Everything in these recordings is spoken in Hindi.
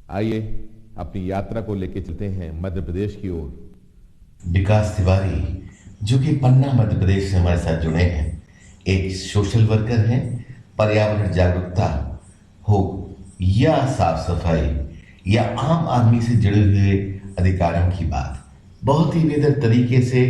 आइए अपनी यात्रा को लेकर चलते हैं मध्य प्रदेश की ओर। विकास तिवारी, जो कि पन्ना मध्य प्रदेश से हमारे साथ जुड़े हैं, एक सोशल वर्कर हैं। पर्यावरण जागरूकता हो या साफ सफाई या आम आदमी से जुड़े हुए अधिकारों की बात, बहुत ही बेहतर तरीके से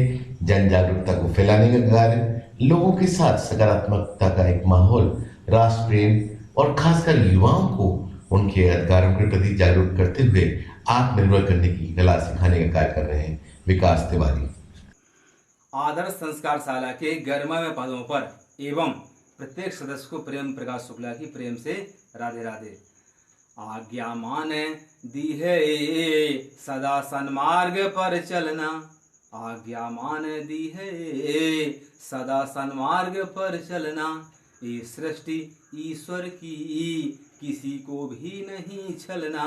जन जागरूकता को फैलाने का कार्य, लोगों के साथ सकारात्मकता का एक माहौल, राष्ट्र प्रेम और खासकर युवाओं को उनके अधिकारों के प्रति जागरूक करते हुए आत्मनिर्भर करने की कला सिखाने का कार्य कर रहे हैं विकास तिवारी। आदर्श संस्कार शाला के गरिमामय पदों पर एवं प्रत्येक सदस्य को प्रेम प्रकाश शुक्ला की प्रेम से राधे राधे। आज्ञा मान दी है सदा सन्मार्ग पर चलना, आज्ञा मान दी है सदा सन्मार्ग पर चलना। ये सृष्टि ईश्वर की किसी को भी नहीं छलना,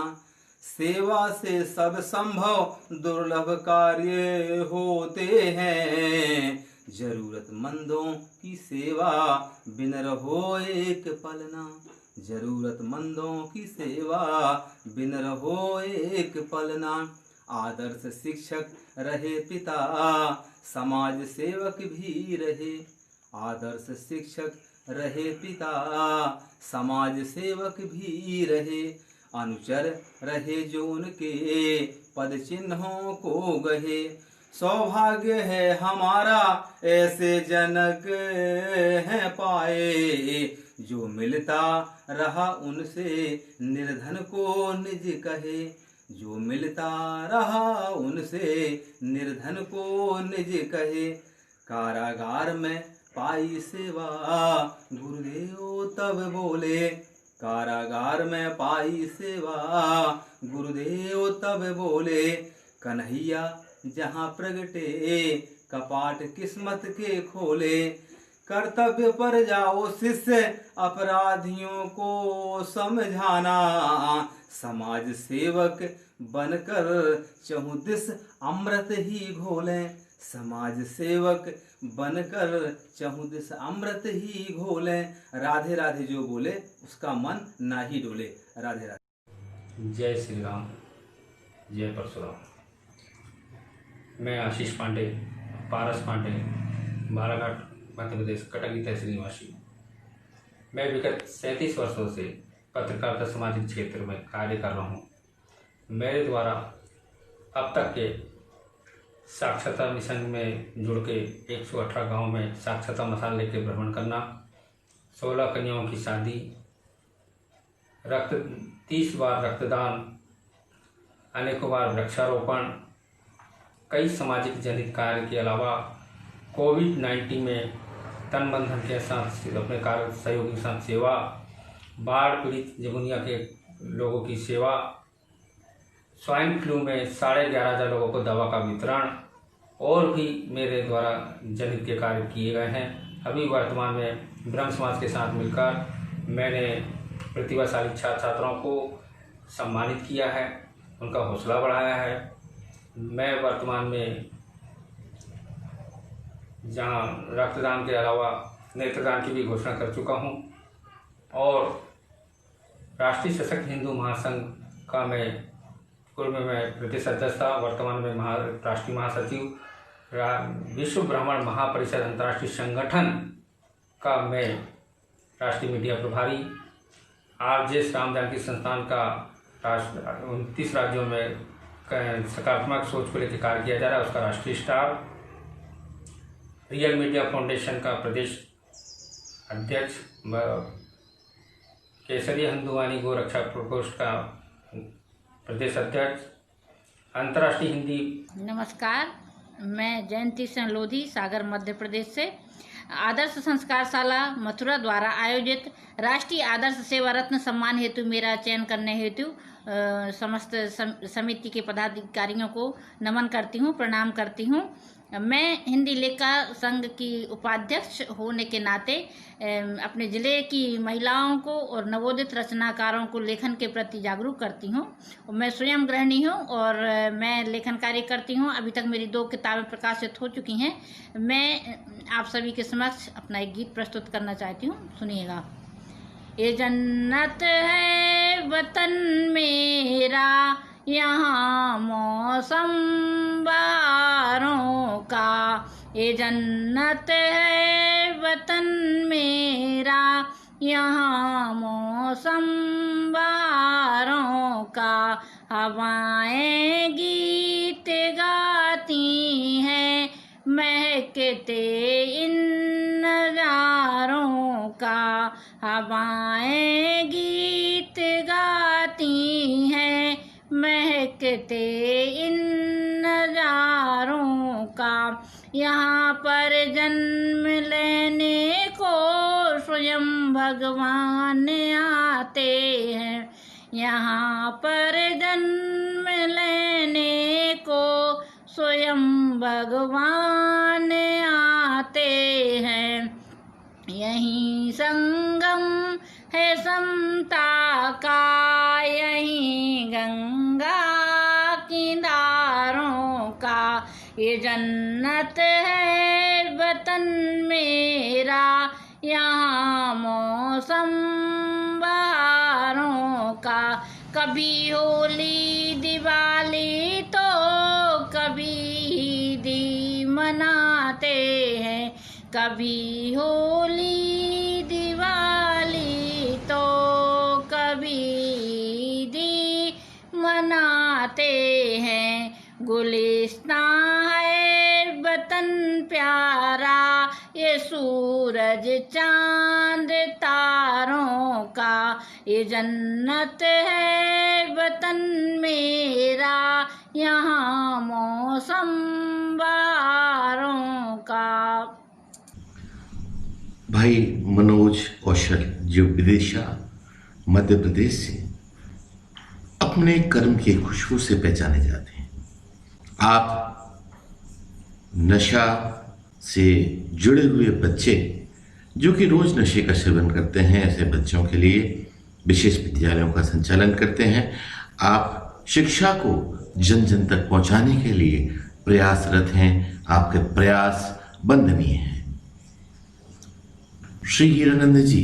सेवा से सब संभव दुर्लभ कार्य होते हैं। जरूरतमंदों की सेवा बिन रहो एक पलना, जरूरतमंदों की सेवा बिन रहो एक पलना। आदर्श शिक्षक रहे पिता समाज सेवक भी रहे, आदर्श शिक्षक रहे पिता समाज सेवक भी रहे। अनुचर रहे जो उनके पद चिन्हों को गहे, सौभाग्य है हमारा ऐसे जनक हैं पाए। जो मिलता रहा उनसे निर्धन को निज कहे, जो मिलता रहा उनसे निर्धन को निज कहे। कारागार में पाई सेवा गुरुदेव तब बोले, कारागार में पाई सेवा गुरुदेव तब बोले। कन्हैया जहाँ प्रगटे कपाट किस्मत के खोले, कर्तव्य पर जाओ शिष्य अपराधियों को समझाना। समाज सेवक बनकर चहुदिस अमृत ही घोलें, समाज सेवक बनकर चहुदिस अमृत ही घोलें। राधे राधे जो बोले उसका मन ना ही डोले। राधे राधे। जय श्री राम, जय परशुराम। मैं आशीष पांडे, पारस पांडे, बालाघाट मध्य प्रदेश कटकी तहसील निवासी। मैं विगत 37 वर्षों से पत्रकारिता सामाजिक क्षेत्र में कार्य कर रहा हूँ। मेरे द्वारा अब तक के साक्षरता मिशन में जुड़ के 118 गाँव में साक्षरता मसाल लेकर भ्रमण करना, 16 कन्याओं की शादी, 30 बार रक्तदान, अनेकों बार वृक्षारोपण, कई सामाजिक जनहित कार्य के अलावा कोविड-19 में तन बंधन के साथ अपने कार्य सहयोगी के साथ सेवा, बाढ़ पीड़ित जमुनिया के लोगों की सेवा, स्वाइन फ्लू में 11,500 लोगों को दवा का वितरण और भी मेरे द्वारा जनहित के कार्य किए गए हैं। अभी वर्तमान में ब्रह्म समाज के साथ मिलकर मैंने प्रतिभाशाली छात्र छात्राओं को सम्मानित किया है, उनका हौसला बढ़ाया है। मैं वर्तमान में जहां रक्तदान के अलावा नेत्रदान की भी घोषणा कर चुका हूं और राष्ट्रीय सशक्त हिंदू महासंघ का मैं पूर्व में मैं प्रदेश अध्यक्ष था, वर्तमान में राष्ट्रीय महासचिव, विश्व ब्राह्मण महापरिषद अंतर्राष्ट्रीय संगठन का मैं राष्ट्रीय मीडिया प्रभारी, आरजे राम जानकी संस्थान का 29 राज्यों में सकारात्मक सोच को लेकर कार्य किया जा रहा है, उसका राष्ट्रीय स्टाफ, रियल मीडिया फाउंडेशन का प्रदेश अध्यक्ष, केसरी हिंदुवानी गो रक्षा प्रकोष्ठ का प्रदेश अध्यक्ष, अंतर्राष्ट्रीय हिंदी। नमस्कार, मैं जयंती सिंह लोधी, सागर मध्य प्रदेश से। आदर्श संस्कार शाला मथुरा द्वारा आयोजित राष्ट्रीय आदर्श सेवा रत्न सम्मान हेतु मेरा चयन करने हेतु समस्त समिति के पदाधिकारियों को नमन करती हूँ, प्रणाम करती हूँ। मैं हिंदी लेखा संघ की उपाध्यक्ष होने के नाते अपने ज़िले की महिलाओं को और नवोदित रचनाकारों को लेखन के प्रति जागरूक करती हूँ। मैं स्वयं गृहिणी हूँ और मैं लेखन कार्य करती हूँ। अभी तक मेरी 2 किताबें प्रकाशित हो चुकी हैं। मैं आप सभी के समक्ष अपना एक गीत प्रस्तुत करना चाहती हूँ, सुनिएगा। ये जन्नत है वतन में मेरा, यहाँ मौसम बहारों का, ये जन्नत है वतन मेरा, यहाँ मौसम बहारों का। हवाएं गीत गाती हैं, महकते इन नजारों का। हवाएं गीत गाती हैं, महकते इन नजारों का। यहाँ पर जन्म लेने को स्वयं भगवान आते हैं, यहाँ पर जन्म लेने को स्वयं भगवान आते हैं। यहीं संगम है समता का, यहीं गंगा की धारों का, ये जन्नत है वतन मेरा, यहाँ मौसम बहारों का। कभी होली दिवाली तो कभी ईदी मनाते हैं, कभी होली दिवाली तो कभी ईदी मनाते हैं। गुलिस्तां है वतन प्यारा, ये सूरज चांद तारों का, ये जन्नत है वतन मेरा, यहाँ मौसम बहारों का। भाई मनोज कौशल जो विदिशा मध्य प्रदेश से अपने कर्म की खुशबू से पहचाने जाते हैं। आप नशा से जुड़े हुए बच्चे जो कि रोज नशे का सेवन करते हैं, ऐसे बच्चों के लिए विशेष विद्यालयों का संचालन करते हैं। आप शिक्षा को जन जन तक पहुंचाने के लिए प्रयासरत हैं। आपके प्रयास वंदनीय हैं। श्री हीरानंद जी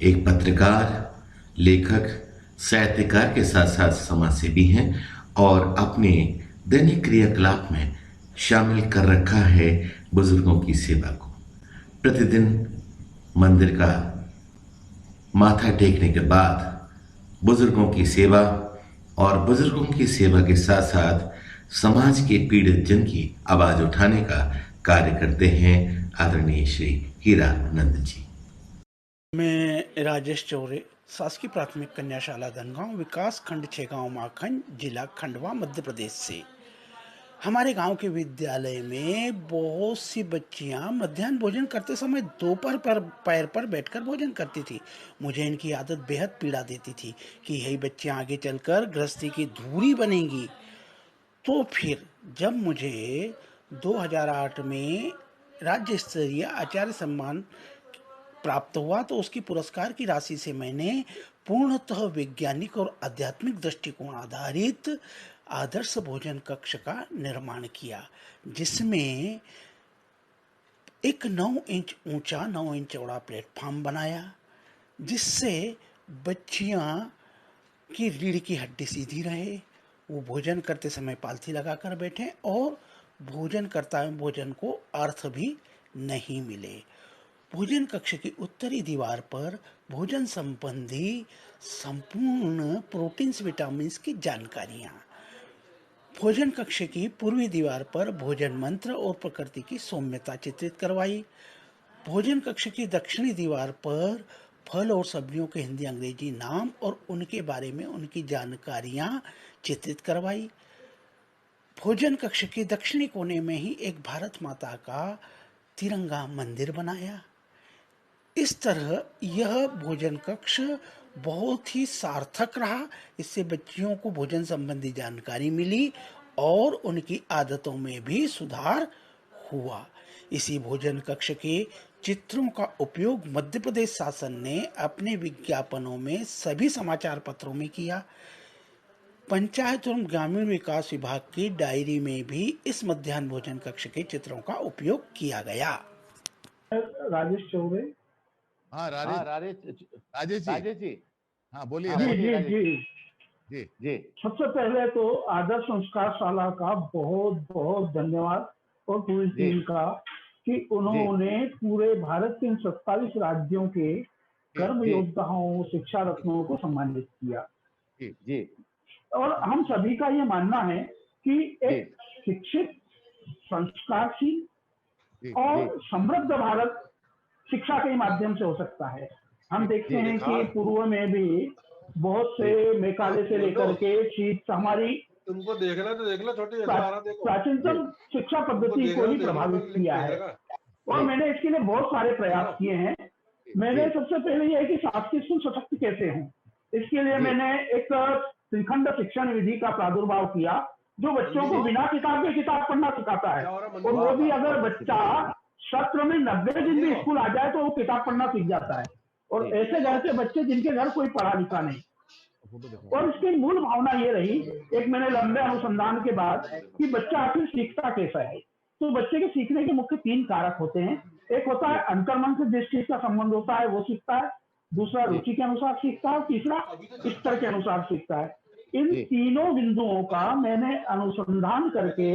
एक पत्रकार, लेखक, साहित्यकार के साथ साथ समाजसेवी हैं और अपने दैनिक क्रियाकलाप में शामिल कर रखा है बुजुर्गों की सेवा को। प्रतिदिन मंदिर का माथा टेकने के बाद बुजुर्गों की सेवा और बुजुर्गों की सेवा के साथ साथ समाज के पीड़ित जन की आवाज उठाने का कार्य करते हैं आदरणीय श्री हीरानंद जी। मैं राजेश चौरे, शासकीय प्राथमिक कन्याशाला धनगांव, विकास खंड 6 गांव माखन, जिला खंडवा, मध्य प्रदेश से। हमारे गांव के विद्यालय में बहुत सी बच्चियां मध्याह्न भोजन करते समय दोपहर पर पैर पर बैठकर भोजन करती थी। मुझे इनकी आदत बेहद पीड़ा देती थी कि यही बच्चियां आगे चलकर गृहस्थी की धूरी बनेंगी। तो फिर जब मुझे 2008 में राज्य स्तरीय आचार्य सम्मान प्राप्त हुआ तो उसकी पुरस्कार की राशि से मैंने पूर्णतः वैज्ञानिक और आध्यात्मिक दृष्टिकोण आधारित आदर्श भोजन कक्ष का निर्माण किया, जिसमें एक 9 इंच ऊंचा 9 इंच चौड़ा प्लेटफॉर्म बनाया, जिससे बच्चियां की रीढ़ की हड्डी सीधी रहे, वो भोजन करते समय पालथी लगाकर बैठे और भोजन करता है भोजन को अर्थ भी नहीं मिले। भोजन कक्ष की उत्तरी दीवार पर भोजन संबंधी संपूर्ण प्रोटीन्स विटामिन्स की जानकारियाँ, भोजन कक्ष की पूर्वी दीवार पर भोजन मंत्र और प्रकृति की सौम्यता चित्रित करवाई। भोजन कक्ष की दक्षिणी दीवार पर फल और सब्जियों के हिंदी अंग्रेजी नाम और उनके बारे में उनकी जानकारियाँ चित्रित करवाई। भोजन कक्ष के दक्षिणी कोने में ही एक भारत माता का तिरंगा मंदिर बनाया। इस तरह यह भोजन कक्ष बहुत ही सार्थक रहा। इससे बच्चियों को भोजन संबंधी जानकारी मिली और उनकी आदतों में भी सुधार हुआ। इसी भोजन कक्ष के चित्रों का उपयोग मध्य प्रदेश शासन ने अपने विज्ञापनों में सभी समाचार पत्रों में किया। पंचायत एवं ग्रामीण विकास विभाग की डायरी में भी इस मध्याह्न भोजन कक्ष के चित्रों का उपयोग किया गया। राजेश चौबे। हाँ राजेश जी। हाँ बोलिए। जी जी जी जी जी सबसे पहले तो आदर्श संस्कार शाला का बहुत बहुत धन्यवाद और पूरी टीम का कि उन्होंने पूरे भारत के इन 27 राज्यों के कर्म योद्धाओं, शिक्षा रत्नों को सम्मानित किया। जी जी और हम सभी का ये मानना है कि एक शिक्षित, संस्कारशील और समृद्ध भारत शिक्षा के माध्यम से हो सकता है। हम देखते हैं कि पूर्व में भी बहुत से मेघालय से लेकर के शीत हमारी तुमको देखना तो देख लो, छोटी प्राचीनतम शिक्षा पद्धति को ही प्रभावित किया है और मैंने इसके लिए बहुत सारे प्रयास किए हैं। मैंने सबसे पहले यह है कि शासकीय स्कूल सशक्त कैसे हों, इसके लिए मैंने एक त्रिखंड शिक्षण विधि का प्रादुर्भाव किया जो बच्चों को बिना किताब के किताब पढ़ना सिखाता है और वो भी अगर बच्चा सत्र में 90 दिन भी स्कूल आ जाए तो वो किताब पढ़ना सीख जाता है। और ऐसे घर के बच्चे जिनके घर कोई पढ़ा लिखा नहीं। और इसकी मूल भावना ये रही, एक मैंने लंबे अनुसंधान के बाद, कि बच्चा आखिर सीखता कैसा है। तो बच्चे के सीखने के मुख्य 3 कारक होते हैं। एक होता है अंतर्मन से जिस चीज का संबंध होता है वो सीखता है, दूसरा रुचि के अनुसार सीखता है, तीसरा स्तर के अनुसार सीखता है। इन तीनों बिंदुओं का मैंने अनुसंधान करके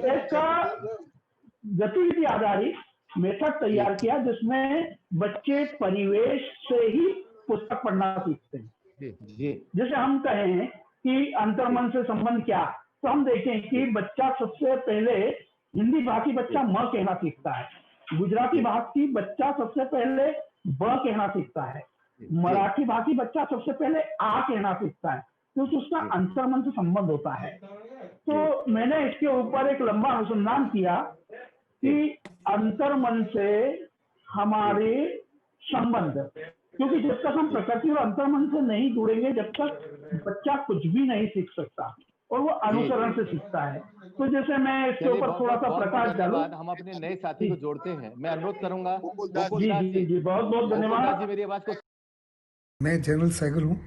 एक गतिविधि आधारित मेथड तैयार किया जिसमें बच्चे परिवेश से ही पुस्तक पढ़ना सीखते हैं। जैसे हम कहें कि अंतर्मन से संबंध क्या, तो हम देखें कि बच्चा सबसे पहले हिंदी भाषी बच्चा म कहना सीखता है, गुजराती भाषी बच्चा सबसे पहले ब कहना सीखता है, मराठी भाषी बच्चा सबसे पहले आ कहना सीखता है, तो उसका अंतर्मन से संबंध होता है। तो मैंने इसके ऊपर एक लंबा अनुसंधान किया कि अंतर्मन से हमारे संबंध, क्योंकि जब तक हम प्रकृति और अंतर्मन से नहीं जुड़ेंगे जब तक बच्चा कुछ भी नहीं सीख सकता और वो अनुसरण से सीखता है। तो जैसे मैं इसके ऊपर थोड़ा सा प्रकाश डालूं, हम अपने नए साथी को जोड़ते हैं। मैं अनुरोध करूंगा। जी बहुत बहुत धन्यवाद जी, मेरी आवाज को। मैं जनरल सैगल हूँ।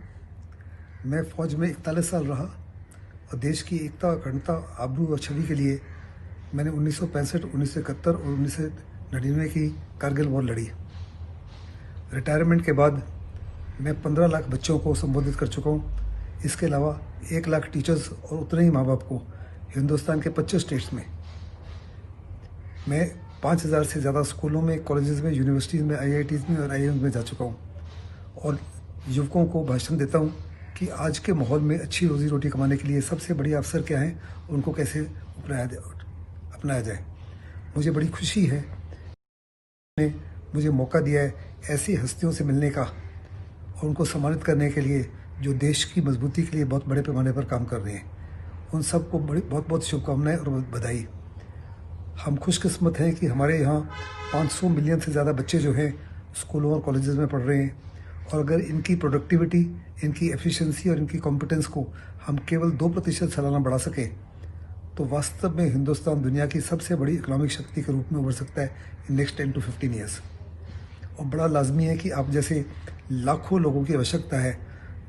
मैं फौज में 41 साल रहा और देश की एकता, अखंडता, आबरू और छवि के लिए मैंने 1965, 1971 और 1999 की कारगिल वॉर लड़ी। रिटायरमेंट के बाद मैं 15 लाख बच्चों को संबोधित कर चुका हूँ। इसके अलावा 1 लाख टीचर्स और उतने ही माँ बाप को हिंदुस्तान के 25 स्टेट्स में। मैं 5000 से ज़्यादा स्कूलों में, कॉलेजेस में, यूनिवर्सिटीज़ में, IITs में और IIMs में जा चुका हूँ और युवकों को भाषण देता हूँ कि आज के माहौल में अच्छी रोजी रोटी कमाने के लिए सबसे बढ़िया अवसर क्या है, उनको कैसे अपनाया जाए। मुझे बड़ी खुशी है ने मुझे मौका दिया है ऐसी हस्तियों से मिलने का और उनको सम्मानित करने के लिए जो देश की मजबूती के लिए बहुत बड़े पैमाने पर काम कर रहे हैं। उन सबको बहुत बहुत शुभकामनाएं और बधाई। हम खुशकिस्मत हैं कि हमारे यहाँ 500 मिलियन से ज़्यादा बच्चे जो हैं स्कूलों और कॉलेजेस में पढ़ रहे हैं और अगर इनकी प्रोडक्टिविटी, इनकी एफिशिएंसी और इनकी कॉम्पिटेंस को हम केवल 2% सालाना बढ़ा सकें तो वास्तव में हिंदुस्तान दुनिया की सबसे बड़ी इकोनॉमिक शक्ति के रूप में उभर सकता है इन नेक्स्ट 10 to 15 ईयर्स। और बड़ा लाजमी है कि आप जैसे लाखों लोगों की आवश्यकता है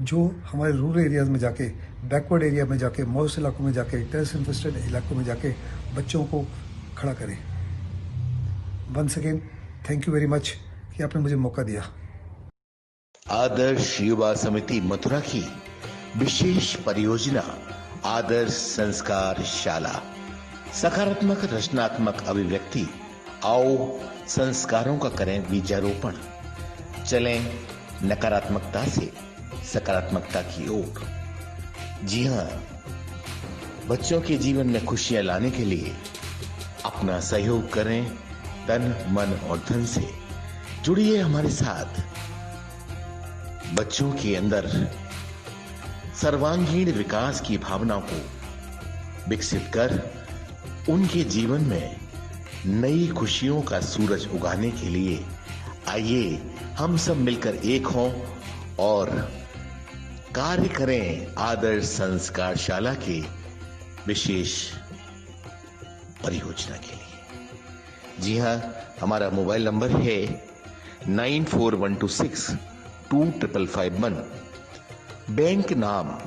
जो हमारे रूरल एरियाज़ में जाके, बैकवर्ड एरिया में जाके, मॉडर्न इलाकों में जाके, टेररिस्ट इन्फेस्टेड इलाकों में जाके बच्चों को खड़ा करें। Once again thank you very much कि आपने मुझे मौका दिया। आदर्श युवा समिति मथुरा की विशेष परियोजना आदर्श संस्कार शाला, सकारात्मक रचनात्मक अभिव्यक्ति। आओ संस्कारों का करें बीजारोपण, चलें नकारात्मकता से सकारात्मकता की ओर। जी हाँ, बच्चों के जीवन में खुशियां लाने के लिए अपना सहयोग करें तन, मन और धन से। जुड़िए हमारे साथ। बच्चों के अंदर सर्वांगीण विकास की भावना को विकसित कर उनके जीवन में नई खुशियों का सूरज उगाने के लिए आइए हम सब मिलकर एक हों और कार्य करें आदर्श संस्कार शाला के विशेष परियोजना के लिए। जी हाँ, हमारा मोबाइल नंबर है 9412625551। बैंक नाम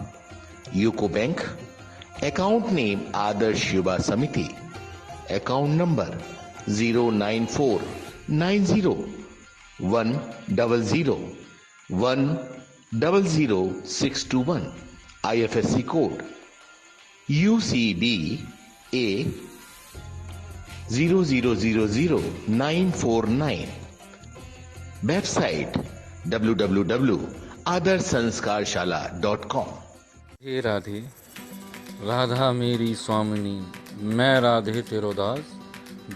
यूको बैंक, अकाउंट नेम आदर्श युवा समिति, account number 094901001000621। IFSC code UCB A 0000949, website www.adarsanskarshala.com। हे राधे राधा मेरी स्वामिनी, मैं राधे तेरो दास,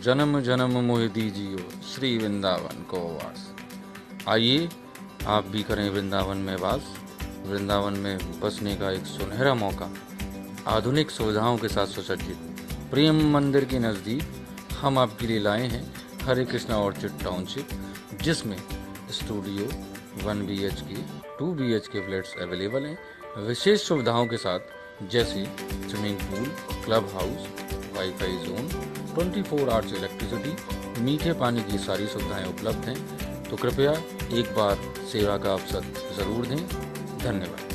जन्म जन्म मोह दीजियो श्री वृंदावन को वास। आइए आप भी करें वृंदावन में वास। वृंदावन में बसने का एक सुनहरा मौका आधुनिक सुविधाओं के साथ सुसज्जित प्रेम मंदिर के नज़दीक हम आपके लिए लाए हैं हरे कृष्णा ऑर्चिड टाउनशिप, जिसमें studio 1 BHK 2 BHK flats available हैं विशेष सुविधाओं के साथ, जैसे swimming pool, club house, wifi zone, 24 hours electricity, मीठे पानी की सारी सुविधाएं उपलब्ध हैं। तो कृपया एक बार सेवा का अवसर ज़रूर दें। धन्यवाद।